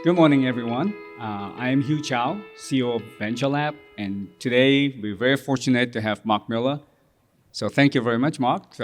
Good morning, everyone. I am Hugh Chow, CEO of ventureLAB, and today we're very fortunate to have Mark Miller. So thank you very much, Mark,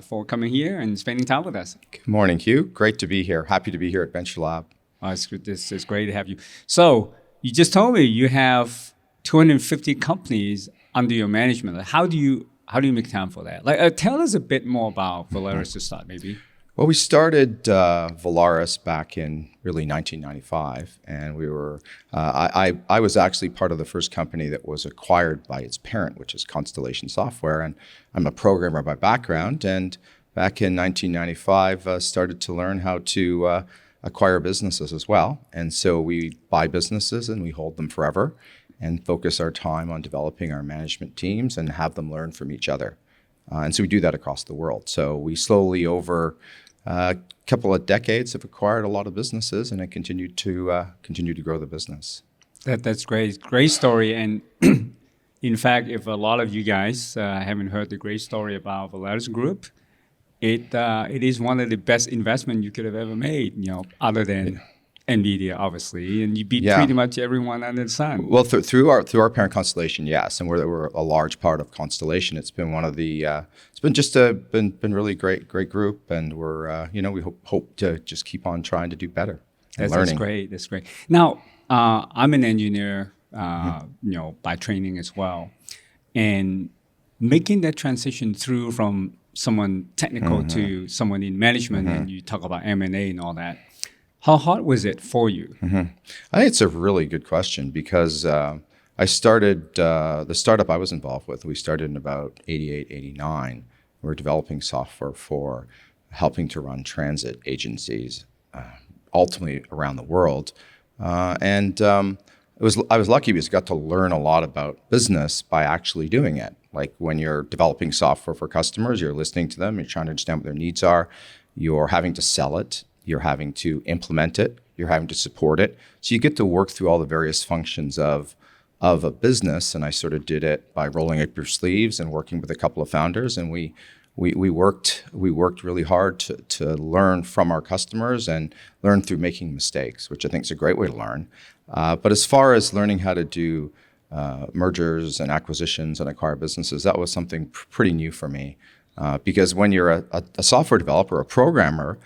for coming here and spending time with us. Good morning, Hugh. Great to be here. Happy to be here at ventureLAB. It's great to have you. So you just told me you have 250 companies under your management. How do you make time for that? Tell us a bit more about Volaris to start, maybe. Well, we started Volaris back in really 1995, and we were. I was actually part of the first company that was acquired by its parent, which is Constellation Software, and I'm a programmer by background. And back in 1995, started to learn how to acquire businesses as well. And so we buy businesses and we hold them forever, and focus our time on developing our management teams and have them learn from each other. And so we do that across the world. So we slowly over a couple of decades have acquired a lot of businesses, and I continue to grow the business. That's great. Great story. And in fact, if a lot of you guys haven't heard the great story about Volaris Group, it is one of the best investments you could have ever made, other than NVIDIA, obviously, and you beat pretty much everyone under the sun. Well, through our parent Constellation, yes, and we're a large part of Constellation. It's been one of the it's been just been really great group, and we're we hope to just keep on trying to do better and learning. That's great. Now, I'm an engineer, by training as well, and making that transition through from someone technical to someone in management, and you talk about M&A and all that. How hard was it for you? I think it's a really good question because I started, the startup I was involved with, we started in about 88, 89. We were developing software for helping to run transit agencies, ultimately around the world. I was lucky because I got to learn a lot about business by actually doing it. Like when you're developing software for customers, you're listening to them, you're trying to understand what their needs are, you're having to sell it, you're having to implement it, you're having to support it. So you get to work through all the various functions of a business. And I sort of did it by rolling up your sleeves and working with a couple of founders. And we worked really hard to learn from our customers and learn through making mistakes, which I think is a great way to learn. But as far as learning how to do mergers and acquisitions and acquire businesses, that was something pretty new for me. Because when you're a software developer, a programmer,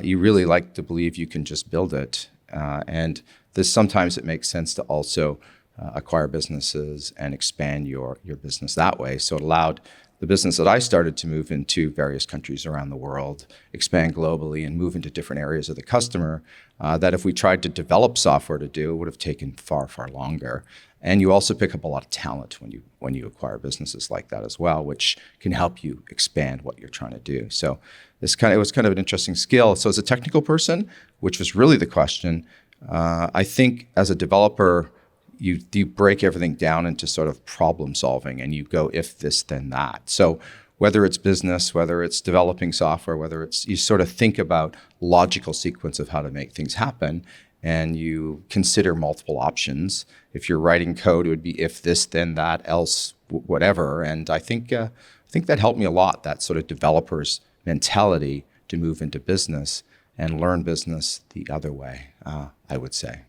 you really like to believe you can just build it. And sometimes it makes sense to also acquire businesses and expand your business that way. So it allowed the business that I started to move into various countries around the world, expand globally, and move into different areas of the customer that if we tried to develop software to do, it would have taken far, far longer. And you also pick up a lot of talent when you acquire businesses like that as well, which can help you expand what you're trying to do. So it was kind of an interesting skill. So as a technical person, which was really the question, I think as a developer, you break everything down into sort of problem solving, and you go if this then that. So whether it's business, whether it's developing software, you sort of think about logical sequence of how to make things happen, and you consider multiple options. If you're writing code, it would be if this then that else whatever. And I think that helped me a lot. That sort of developer's mentality to move into business and learn business the other way, I would say.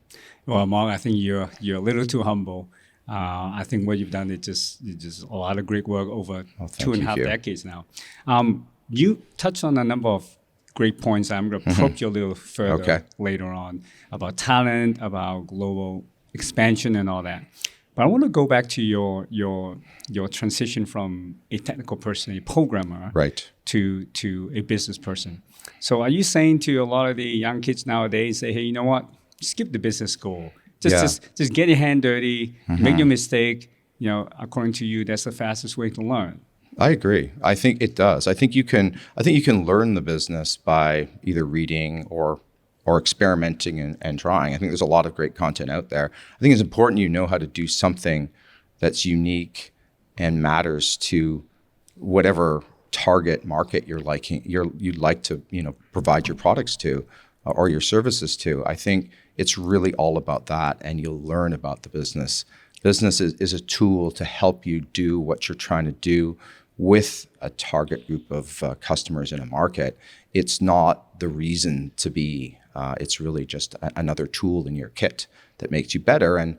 Well, Mark, I think you're a little too humble. I think what you've done is just a lot of great work over 2.5 decades now. You touched on a number of great points. I'm going to probe you a little further later on about talent, about global expansion, and all that. But I want to go back to your transition from a technical person, a programmer, to a business person. So are you saying to a lot of the young kids nowadays, say, hey, you know what? Skip the business school. Just get your hand dirty, make your mistake. According to you, that's the fastest way to learn. I agree. I think it does. I think you can learn the business by either reading or experimenting and trying. I think there's a lot of great content out there. I think it's important you know how to do something that's unique and matters to whatever target market you'd like to provide your products to or your services to. I think it's really all about that, and you'll learn about the business. Business is a tool to help you do what you're trying to do with a target group of customers in a market. It's not the reason to be It's really just another tool in your kit that makes you better. And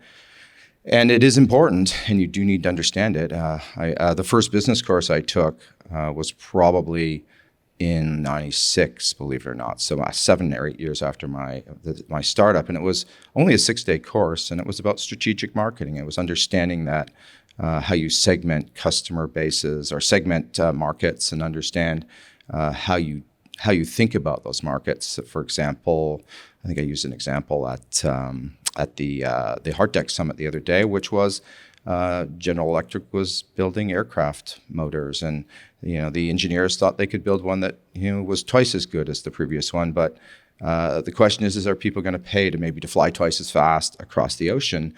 it is important, and you do need to understand it. The first business course I took was probably in '96, believe it or not. So 7 or 8 years after my startup, and it was only a 6-day course, and it was about strategic marketing. It was understanding that how you segment customer bases or segment markets, and understand how you think about those markets. So for example, I think I used an example at the Heart Tech Summit the other day, which was General Electric was building aircraft motors, and the engineers thought they could build one that was twice as good as the previous one. But the question is are people going to pay to fly twice as fast across the ocean,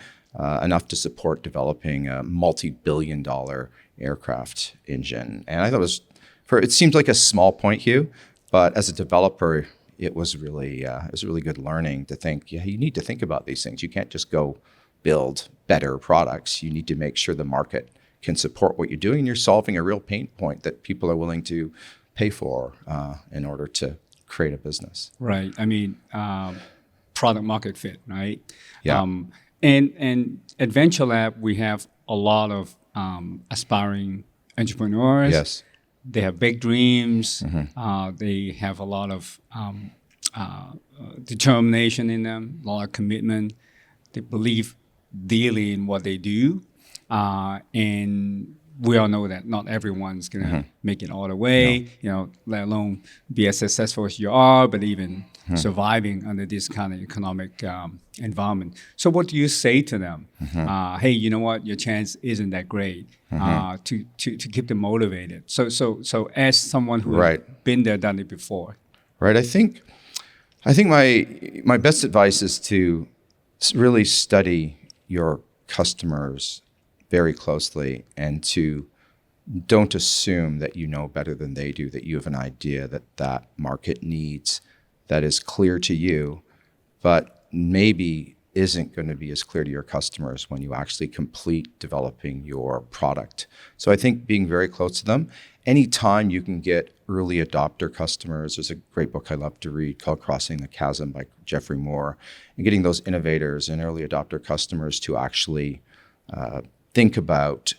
enough to support developing a multi-billion-dollar aircraft engine? And I thought it seems like a small point, Hugh, but as a developer, it was really good learning to think, you need to think about these things. You can't just go build better products. You need to make sure the market can support what you're doing, and you're solving a real pain point that people are willing to pay for in order to create a business. Right. I mean, product market fit, right? Yeah. And at ventureLAB, we have a lot of aspiring entrepreneurs. Yes. They have big dreams. They have a lot of determination in them, a lot of commitment. They believe dearly in what they do. And we all know that not everyone's going to make it all the way, let alone be as successful as you are, but even surviving under this kind of economic environment. So what do you say to them? Hey, you know what? Your chance isn't that great, to keep them motivated. So as someone who has been there, done it before. Right. I think my best advice is to really study your customers very closely, and to don't assume that you know better than they do, that you have an idea that market needs that is clear to you, but maybe isn't going to be as clear to your customers when you actually complete developing your product. So I think being very close to them, anytime you can get early adopter customers, there's a great book I love to read called Crossing the Chasm by Jeffrey Moore, and getting those innovators and early adopter customers to actually think about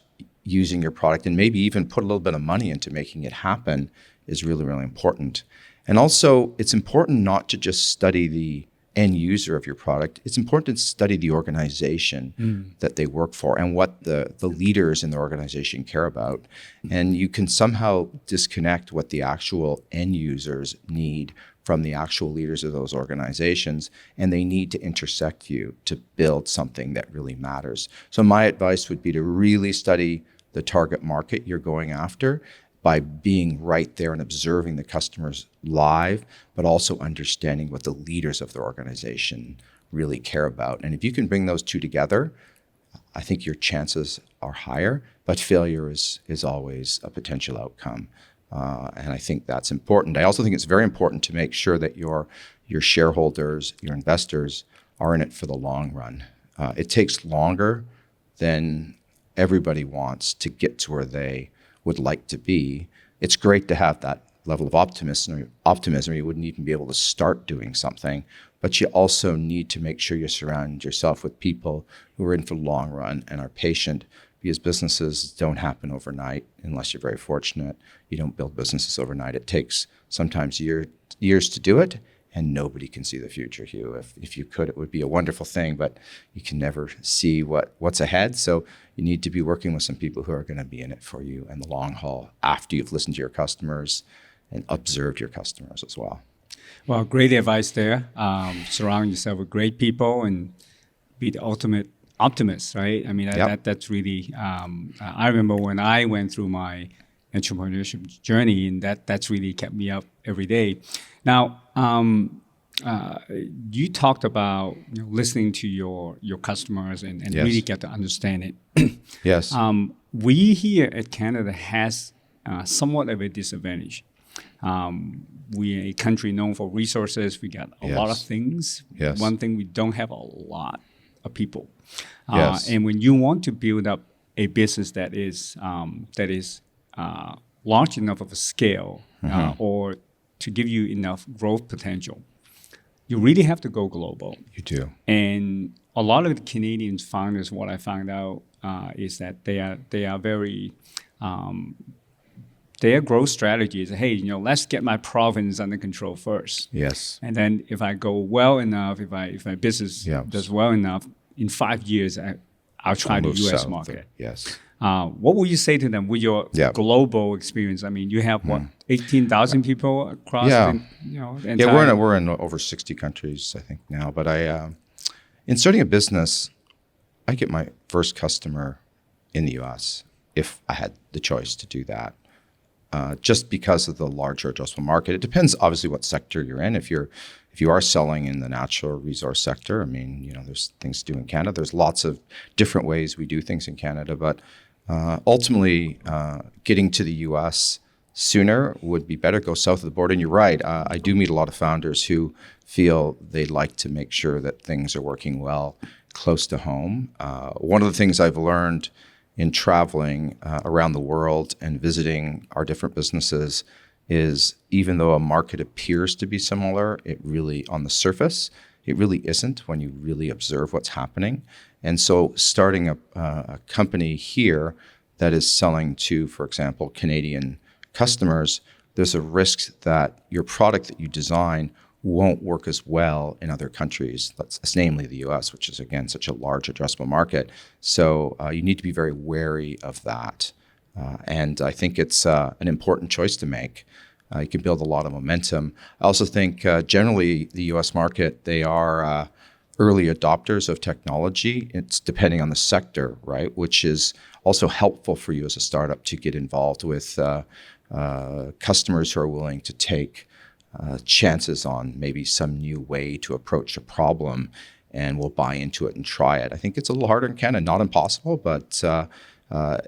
using your product, and maybe even put a little bit of money into making it happen, is really, really important. And also, it's important not to just study the end user of your product. It's important to study the organization that they work for, and what the leaders in the organization care about. And you can somehow disconnect what the actual end users need from the actual leaders of those organizations, and they need to intersect you to build something that really matters. So my advice would be to really study the target market you're going after by being right there and observing the customers live, but also understanding what the leaders of the organization really care about. And if you can bring those two together, I think your chances are higher, but failure is always a potential outcome. And I think that's important. I also think it's very important to make sure that your shareholders, your investors, are in it for the long run. It takes longer than everybody wants to get to where they would like to be. It's great to have that level of optimism, or you wouldn't even be able to start doing something. But you also need to make sure you surround yourself with people who are in for the long run and are patient, because businesses don't happen overnight unless you're very fortunate. You don't build businesses overnight. It takes sometimes years to do it, and nobody can see the future, Hugh. If you could, it would be a wonderful thing, but you can never see what's ahead. So you need to be working with some people who are going to be in it for you in the long haul, after you've listened to your customers and observed your customers as well. Well, great advice there. Surround yourself with great people and be the ultimate optimist, right? I mean, that's really, I remember when I went through my entrepreneurship journey, and that's really kept me up every day. Now, you talked about listening to your customers and Yes. really get to understand it. Yes. We here at Canada has somewhat of a disadvantage. We're a country known for resources. We got a lot of things. Yes. One thing, we don't have a lot of people. Yes. And when you want to build up a business that is large enough of a scale, or to give you enough growth potential, you really have to go global. You do. And a lot of the Canadian founders, what I found out is that they are very their growth strategy is, hey, let's get my province under control first. Yes. And then if I go well enough, if my business does well enough, in 5 years, I'll try the U.S. market. Yes. What would you say to them with your global experience? I mean, you have 18,000 people across the entire... we're in over 60 countries, I think, now. But in starting a business, I get my first customer in the U.S. if I had the choice to do that. Just because of the larger addressable market. It depends, obviously, what sector you're in. If you are selling in the natural resource sector, I mean, there's things to do in Canada. There's lots of different ways we do things in Canada, but ultimately, getting to the U.S. sooner would be better. Go south of the border. And you're right. I do meet a lot of founders who feel they'd like to make sure that things are working well close to home. One of the things I've learned in traveling around the world and visiting our different businesses is, even though a market appears to be similar, it really, on the surface, it really isn't when you really observe what's happening. And so starting a company here that is selling to, for example, Canadian customers, there's a risk that your product that you design won't work as well in other countries, that's namely the U.S., which is, again, such a large addressable market. So you need to be very wary of that. And I think it's an important choice to make. You can build a lot of momentum. I also think generally the U.S. market, they are early adopters of technology. It's depending on the sector, right? Which is also helpful for you as a startup to get involved with customers who are willing to take chances on maybe some new way to approach a problem, and will buy into it and try it. I think it's a little harder in Canada, not impossible, but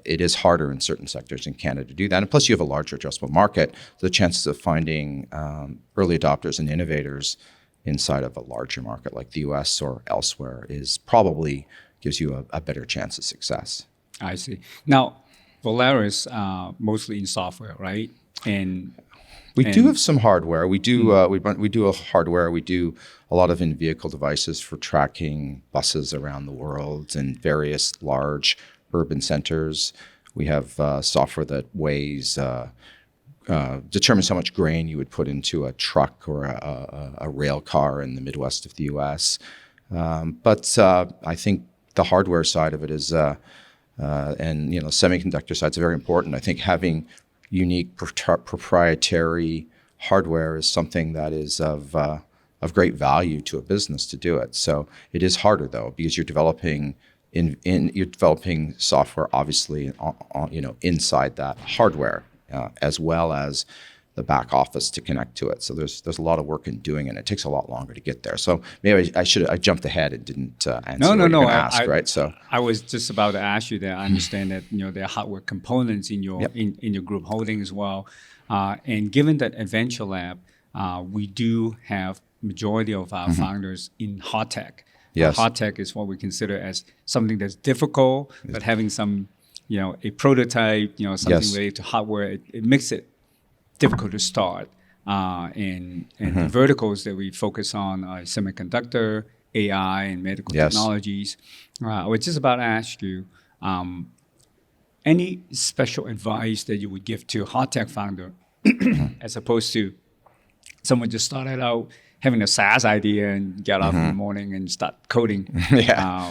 it is harder in certain sectors in Canada to do that. And plus, you have a larger addressable market. The chances of finding early adopters and innovators inside of a larger market like the US or elsewhere is probably gives you a better chance of success. I see. Now, Volaris mostly in software, right? And we do have some hardware. We do we do a hardware. We do a lot of in-vehicle devices for tracking buses around the world and various large urban centers. We have software that weighs, determines how much grain you would put into a truck or a rail car in the Midwest of the U.S. But I think the hardware side of it is, and semiconductor side is very important. I think having unique proprietary hardware is something that is of great value to a business to do it. So it is harder though, because you're developing you're developing software obviously inside that hardware as well as the back office to connect to it. So there's a lot of work in doing it. And it takes a lot longer to get there. So maybe I jumped ahead and didn't answer what you're going to ask, right? So I was just about to ask you that. I understand that there are hardware components in your in your group holding as well. And given that at ventureLAB, we do have majority of our founders in hard tech. Yes. Hard tech is what we consider as something that's difficult, but having some a prototype, something related to hardware, it makes it difficult to start. And the verticals that we focus on are semiconductor, AI, and medical technologies. I was just about to ask you, any special advice that you would give to a hard tech founder as opposed to someone just started out having a SaaS idea and get up in the morning and start coding?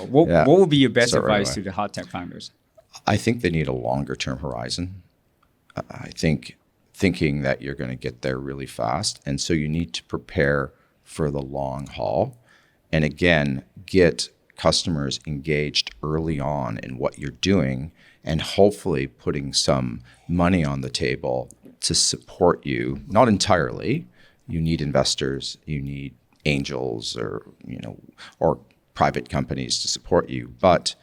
What would be your best advice to the hard tech founders? I think they need a longer term horizon. I think thinking that you're going to get there really fast. And so you need to prepare for the long haul. And again, get customers engaged early on in what you're doing and hopefully putting some money on the table to support you. Not entirely. You need investors, you need angels or private companies to support you, but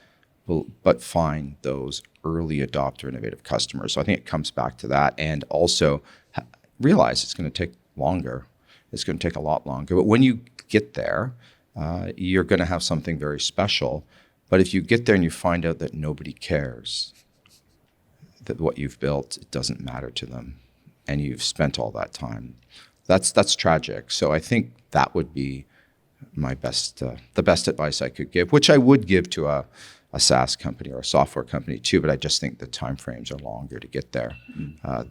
find those early adopter innovative customers. So I think it comes back to that, and also realize it's going to take longer. It's going to take a lot longer. But when you get there, you're going to have something very special. But if you get there and you find out that nobody cares, that what you've built, it doesn't matter to them, and you've spent all that time, that's tragic. So I think that would be the best advice I could give, which I would give to a SaaS company or a software company too, but I just think the timeframes are longer to get there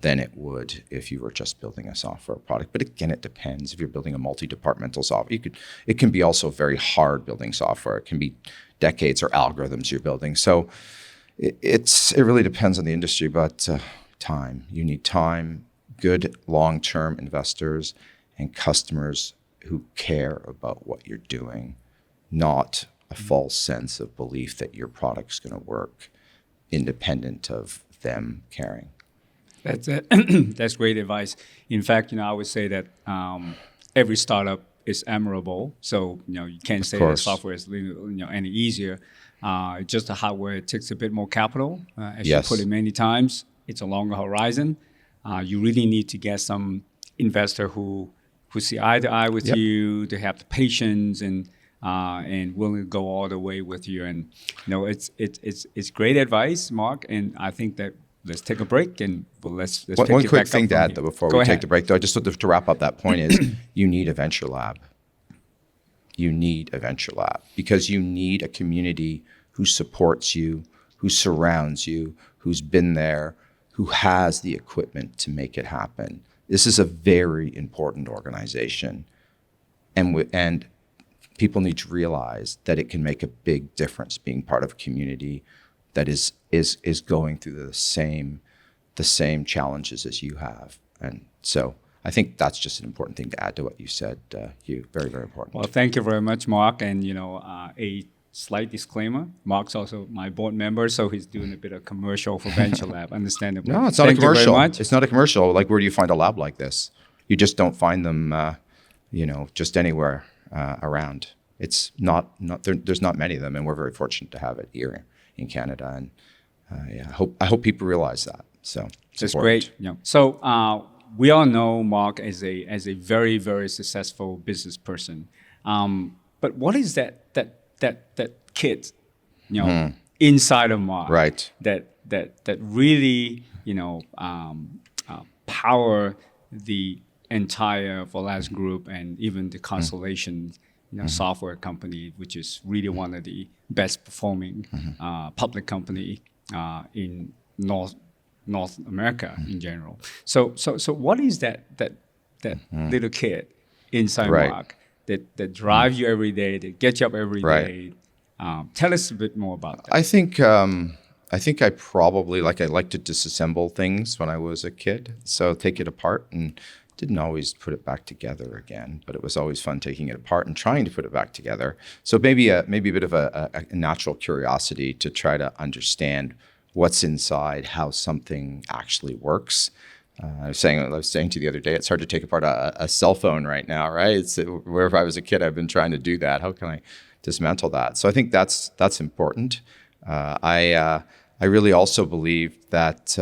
than it would if you were just building a software product. But again, it depends. If you're building a multi-departmental software, it can be also very hard building software. It can be decades or algorithms you're building. So it really depends on the industry, but time. You need time, good long-term investors and customers who care about what you're doing, not a false sense of belief that your product's going to work independent of them caring. That's great advice. In fact, I would say that every startup is admirable. So, you can't say that software is any easier. Just the hardware, it takes a bit more capital. As you put it many times, it's a longer horizon. You really need to get some investor who see eye to eye with you, to have the patience and willing to go all the way with you. And it's great advice, Mark. And I think that let's take a break and let's pick one it quick back thing up to from add here. though before Go we ahead. take the break though, just to wrap up that point is you need a ventureLAB. You need a ventureLAB because you need a community who supports you, who surrounds you, who's been there, who has the equipment to make it happen. This is a very important organization, and people need to realize that it can make a big difference being part of a community that is going through the same challenges as you have. And so I think that's just an important thing to add to what you said, Hugh. Very, very important. Well, thank you very much, Mark. And a slight disclaimer: Mark's also my board member, so he's doing a bit of commercial for ventureLAB. Understandably. No, it's not a commercial. Thank you very much. It's not a commercial. Like, where do you find a lab like this? You just don't find them, just anywhere around. It's not there's not many of them, and we're very fortunate to have it here in Canada. And I hope people realize that. So that's great. So we all know Mark as a very, very successful business person. But what is that kid, inside of Mark, right? That really power the entire Volaris Group and even the Constellation software company, which is really one of the best performing public company in North America in general. So what is that little kid inside Mark that drives you every day, that gets you up every day? Tell us a bit more about that. I think I probably I liked to disassemble things when I was a kid. So take it apart and didn't always put it back together again, but it was always fun taking it apart and trying to put it back together. So maybe a bit of a natural curiosity to try to understand what's inside, how something actually works. I was saying to you the other day, it's hard to take apart a cell phone right now, right? It's wherever I was a kid, I've been trying to do that. How can I dismantle that? So I think that's important. I really also believe that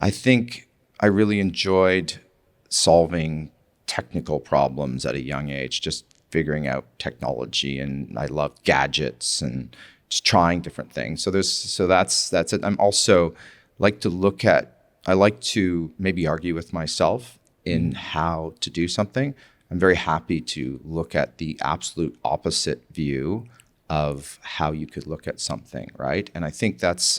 I think I really enjoyed solving technical problems at a young age, just figuring out technology, and I love gadgets and just trying different things. So that's it. I'm also I like to maybe argue with myself in how to do something. I'm very happy to look at the absolute opposite view of how you could look at something, right? And I think that's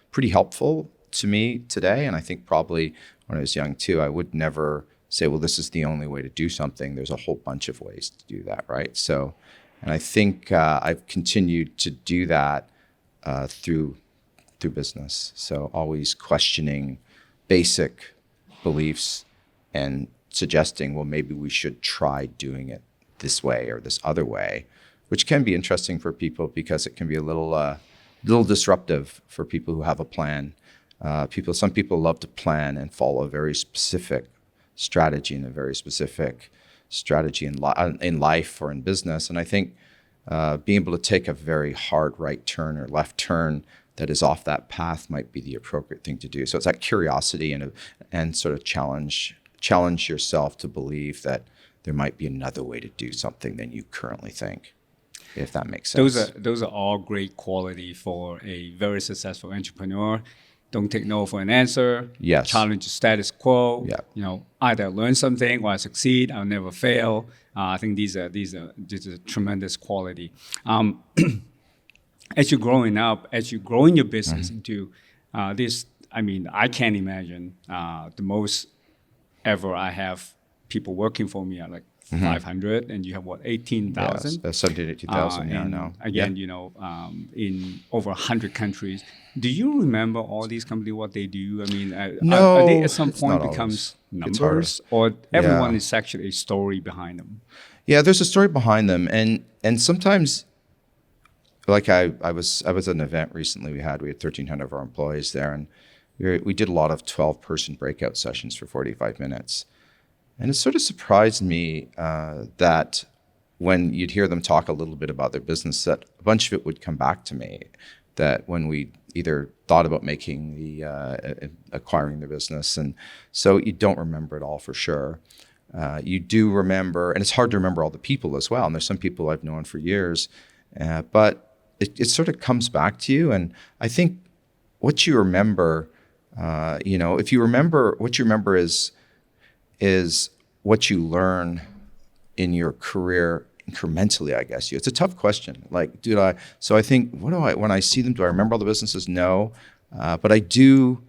pretty helpful to me today. And I think probably when I was young too, I would never say, well, this is the only way to do something. There's a whole bunch of ways to do that, right? So, and I think I've continued to do that through business. So always questioning basic beliefs and suggesting, well, maybe we should try doing it this way or this other way, which can be interesting for people because it can be a little disruptive for people who have a plan. Some people love to plan and follow a very specific strategy and a very specific strategy in life or in business. And I think being able to take a very hard right turn or left turn that is off that path might be the appropriate thing to do. So it's that curiosity and sort of challenge yourself to believe that there might be another way to do something than you currently think, if that makes sense. Those are all great quality for a very successful entrepreneur. don't take no for an answer. Yes. Challenge the status quo. Yeah. You know, either learn something or I succeed. I'll never fail. I think these are tremendous quality. As you're growing up, as you grow in your business into this, I mean, I can't imagine the most ever I have people working for me are like 500, and you have what, 18,000? Yes, 17, 18,000 now. Again, you know, in over 100 countries. Do you remember all these companies, what they do? I mean, No, are they at some it's point not becomes always. numbers, or everyone is actually a story behind them? Yeah, there's a story behind them, and sometimes, like I was at an event recently we had 1,300 of our employees there, and we did a lot of 12-person breakout sessions for 45 minutes. And it sort of surprised me that when you'd hear them talk a little bit about their business, that a bunch of it would come back to me. That when we either thought about making acquiring the business, and so you don't remember it all for sure. You do remember, and it's hard to remember all the people as well. And there's some people I've known for years, but it sort of comes back to you. And I think what you remember, if you remember, what you remember is what you learn in your career incrementally, I guess. It's a tough question. Like, so I think, when I see them, do I remember all the businesses? No. But I do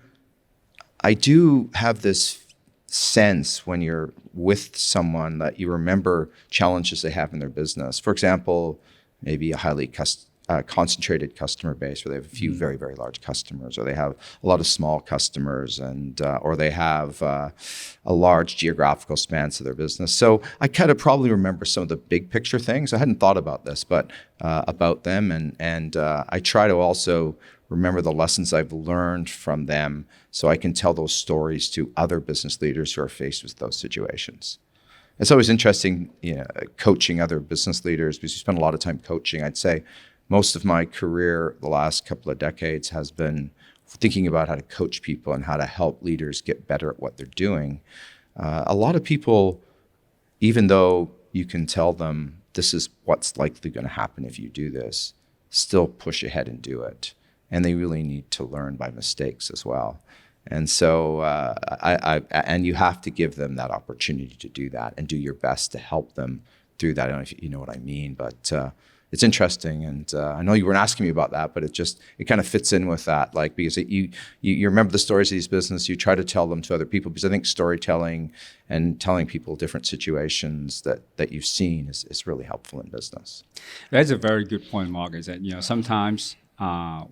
have this sense when you're with someone that you remember challenges they have in their business. For example, maybe a highly concentrated customer base where they have a few very, very large customers, or they have a lot of small customers, and or they have a large geographical span to their business. So I kind of probably remember some of the big picture things. I hadn't thought about this, but about them, and I try to also remember the lessons I've learned from them, so I can tell those stories to other business leaders who are faced with those situations. It's always interesting, coaching other business leaders, because you spend a lot of time coaching. I'd say most of my career, the last couple of decades, has been thinking about how to coach people and how to help leaders get better at what they're doing. A lot of people, even though you can tell them this is what's likely going to happen if you do this, still push ahead and do it. And they really need to learn by mistakes as well. And so and you have to give them that opportunity to do that and do your best to help them through that. I don't know if you know what I mean, but it's interesting. And I know you weren't asking me about that, but it kind of fits in with that. Like, because you remember the stories of these businesses, you try to tell them to other people, because I think storytelling and telling people different situations that you've seen is really helpful in business. That's a very good point, Mark, is that, sometimes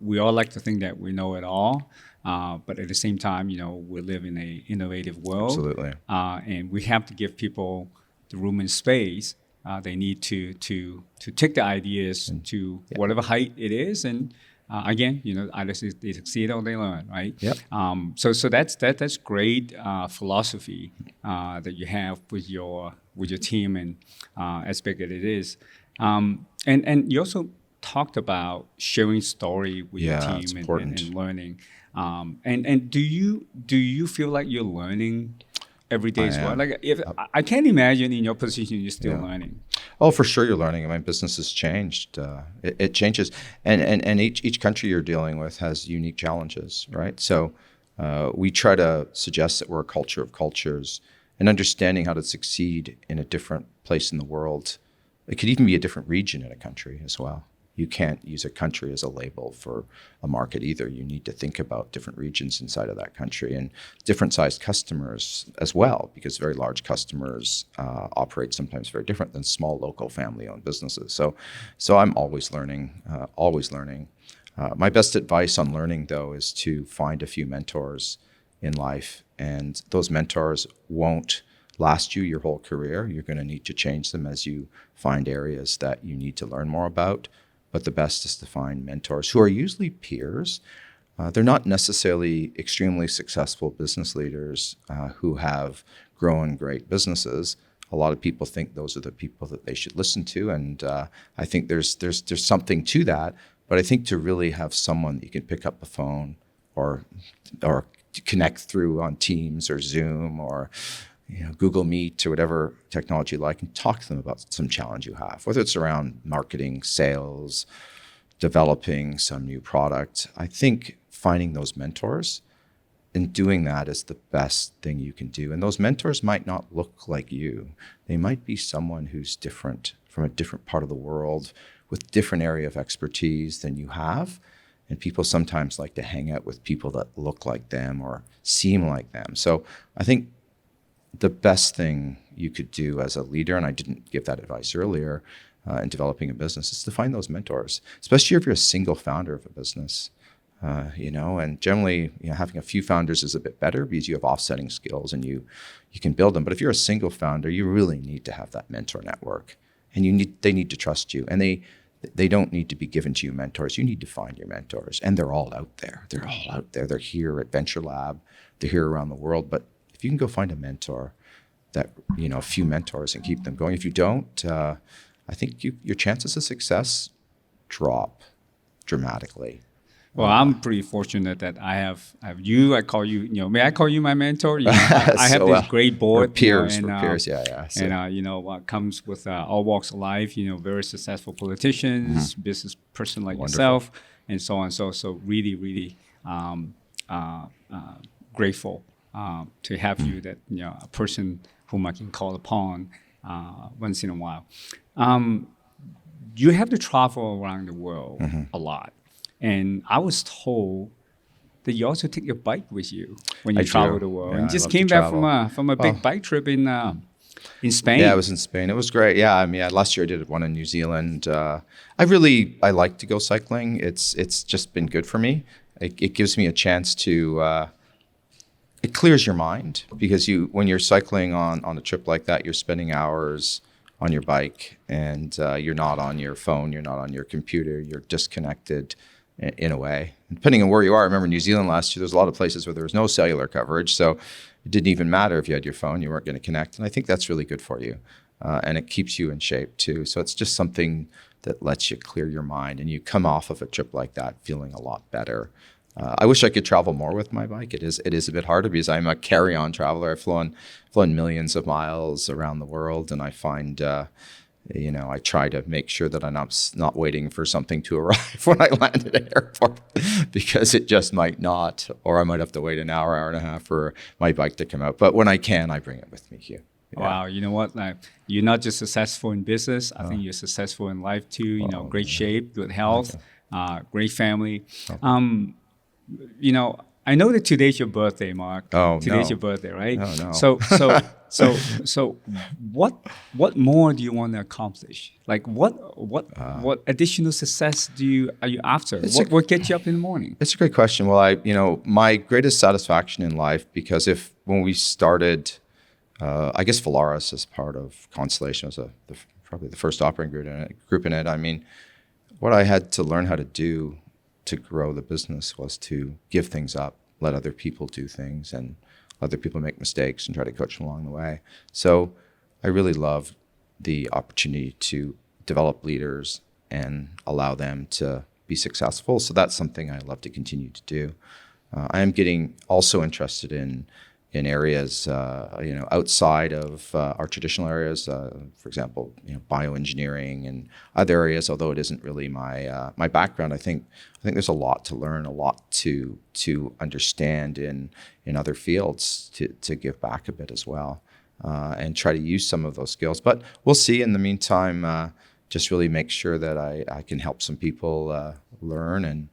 we all like to think that we know it all. But at the same time, we live in an innovative world. Absolutely. And we have to give people the room and space they need to take the ideas to whatever height it is. And again, either they succeed or they learn, right? Yep. So that's great philosophy that you have with your team, and as big as it is. And you also talked about sharing story with your team and learning. And do you feel like you're learning every day as well? Like, I can't imagine in your position you're still learning. Oh, for sure you're learning. I mean, business has changed. It changes, and each country you're dealing with has unique challenges, right? So we try to suggest that we're a culture of cultures, and understanding how to succeed in a different place in the world. It could even be a different region in a country as well. You can't use a country as a label for a market either. You need to think about different regions inside of that country, and different sized customers as well, because very large customers operate sometimes very different than small local family-owned businesses. So I'm always learning, always learning. My best advice on learning, though, is to find a few mentors in life, and those mentors won't last you your whole career. You're going to need to change them as you find areas that you need to learn more about. But the best is to find mentors who are usually peers. They're not necessarily extremely successful business leaders who have grown great businesses. A lot of people think those are the people that they should listen to, and I think there's something to that. But I think to really have someone that you can pick up the phone or connect through on Teams or Zoom or Google Meet or whatever technology you like, and talk to them about some challenge you have, whether it's around marketing, sales, developing some new product. I think finding those mentors. And doing that is the best thing you can do. And those mentors might not look like you. They might be someone who's different, from a different part of the world, with different area of expertise than you have. And people sometimes like to hang out with people that look like them or seem like them. So I think the best thing you could do as a leader, and I didn't give that advice earlier in developing a business, is to find those mentors, especially if you're a single founder of a business. And generally, having a few founders is a bit better because you have offsetting skills and you can build them. But if you're a single founder, you really need to have that mentor network, and they need to trust you, and they don't need to be given to you mentors. You need to find your mentors, and they're all out there. They're all out there. They're here at ventureLAB. They're here around the world. But if you can go find a mentor, a few mentors, and keep them going. If you don't, I think your chances of success drop dramatically. Well, I'm pretty fortunate that I have you. I call you, may I call you my mentor? I have this great board. We're peers, yeah. So. And, what comes with all walks of life, very successful politicians, business person like yourself, and so on. So really, really grateful to have you, that, a person whom I can call upon once in a while. You have to travel around the world a lot. And I was told that you also take your bike with you when you travel the world. Yeah, and just came back from a big bike trip in Spain. Yeah, I was in Spain. It was great. Yeah, I mean, last year I did one in New Zealand. I like to go cycling. It's just been good for me. It gives me a chance to. It clears your mind, because when you're cycling on a trip like that, you're spending hours on your bike, and you're not on your phone, you're not on your computer, you're disconnected in a way. Depending on where you are, I remember New Zealand last year, there's a lot of places where there was no cellular coverage, so it didn't even matter if you had your phone, you weren't going to connect. And I think that's really good for you, and it keeps you in shape too. So it's just something that lets you clear your mind, and you come off of a trip like that feeling a lot better. I wish I could travel more with my bike. It is a bit harder because I'm a carry-on traveler. I've flown millions of miles around the world, and I find, I try to make sure that I'm not waiting for something to arrive when I land at an airport, because it just might not, or I might have to wait an hour and a half for my bike to come out. But when I can, I bring it with me, Hugh. Yeah. Wow, you know what? You're not just successful in business. I think you're successful in life too. Great shape, good health, great family. I know that today's your birthday, Mark. Today's your birthday, right? Oh, no. So what more do you want to accomplish? Like what additional success are you after? What gets you up in the morning? It's a great question. Well, my greatest satisfaction in life, because when we started, I guess Volaris as part of Constellation was probably the first operating group in it. I mean, what I had to learn how to do to grow the business was to give things up, let other people do things, and let other people make mistakes, and try to coach them along the way. So I really love the opportunity to develop leaders and allow them to be successful. So that's something I love to continue to do. I am getting also interested in areas, outside of our traditional areas, for example, bioengineering and other areas. Although it isn't really my background, I think there's a lot to learn, a lot to understand in other fields to give back a bit as well, and try to use some of those skills. But we'll see. In the meantime, just really make sure that I can help some people learn and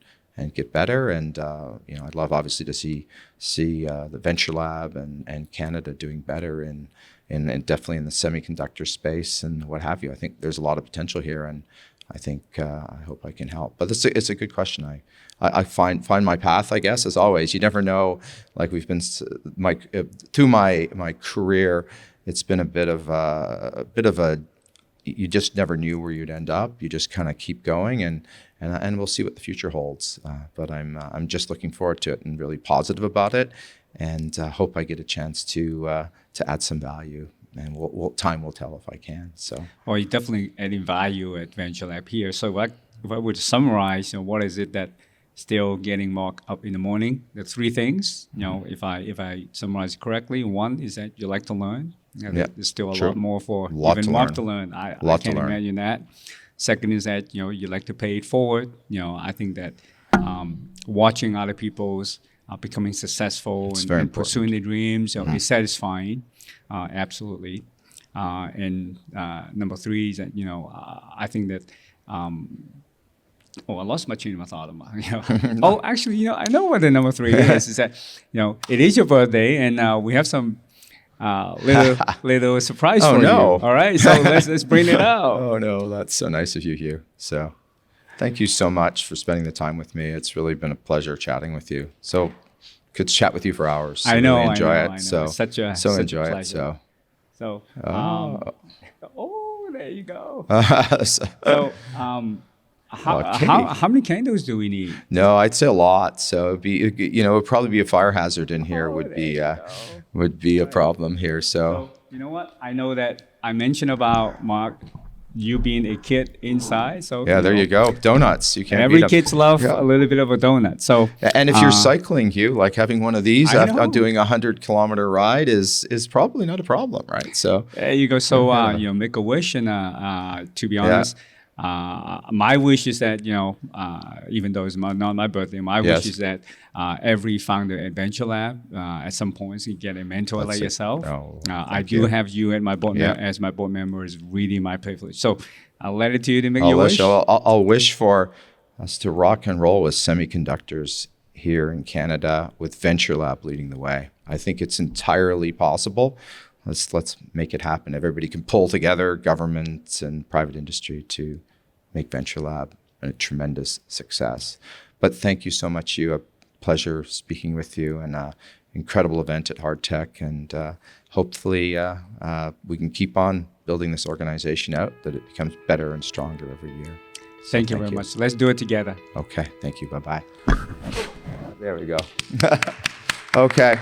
get better. And I'd love obviously to see the ventureLAB and Canada doing better in definitely in the semiconductor space and what have you. I think there's a lot of potential here, and I think I hope I can help. But it's a good question. I find my path, I guess, as always. You never know. Like we've been through my career, it's been a bit of a you just never knew where you'd end up. You just kind of keep going, and we'll see what the future holds. But I'm just looking forward to it and really positive about it, and hope I get a chance to add some value. And time will tell if I can. So. Well, you're definitely adding value at ventureLAB here. So if I were to summarize, what is it that still getting Mark up in the morning? The three things. If I summarize it correctly, one is that you like to learn. There's still a lot more for even Mark to learn. I can't imagine that. Second is that you like to pay it forward. I think that watching other people's becoming successful and pursuing their dreams, is satisfying. Absolutely. And number 3 is that, I think that, I lost my train of thought. Oh, actually, I know what the number 3 is. Is that, it is your birthday, and we have some little surprise for you. All right, so let's bring it out. Oh no, that's so nice of you, Hugh. So, thank you so much for spending the time with me. It's really been a pleasure chatting with you. So, could chat with you for hours. So I know, really enjoy I know. it. It's So, such a enjoy it. pleasure. So, there you go. So, how many candles do we need? No, I'd say a lot. So it'd probably be a fire hazard in here. Would be a problem here. So you know what? I know that I mentioned about Mark, you being a kid inside. So yeah, there you go. Donuts. You can't. Every kid's love a little bit of a donut. So and if you're cycling, Hugh, like having one of these doing a 100-kilometer ride is probably not a problem, right? So there you go. So make a wish, and to be honest. My wish is that, even though it's not my birthday, my wish is that every founder at ventureLAB at some point can get a mentor like yourself. I do have you at my board as my board member. Is really my privilege. So I'll let it to you to make your wish. I'll wish for us to rock and roll with semiconductors here in Canada, with ventureLAB leading the way. I think it's entirely possible. Let's make it happen. Everybody can pull together, governments and private industry, to make ventureLAB a tremendous success. But thank you so much, Hugh. A pleasure speaking with you, and an incredible event at Hard Tech. And hopefully we can keep on building this organization out, that it becomes better and stronger every year. Thank you very much. Let's do it together. Okay. Thank you. Bye-bye. There we go. Okay.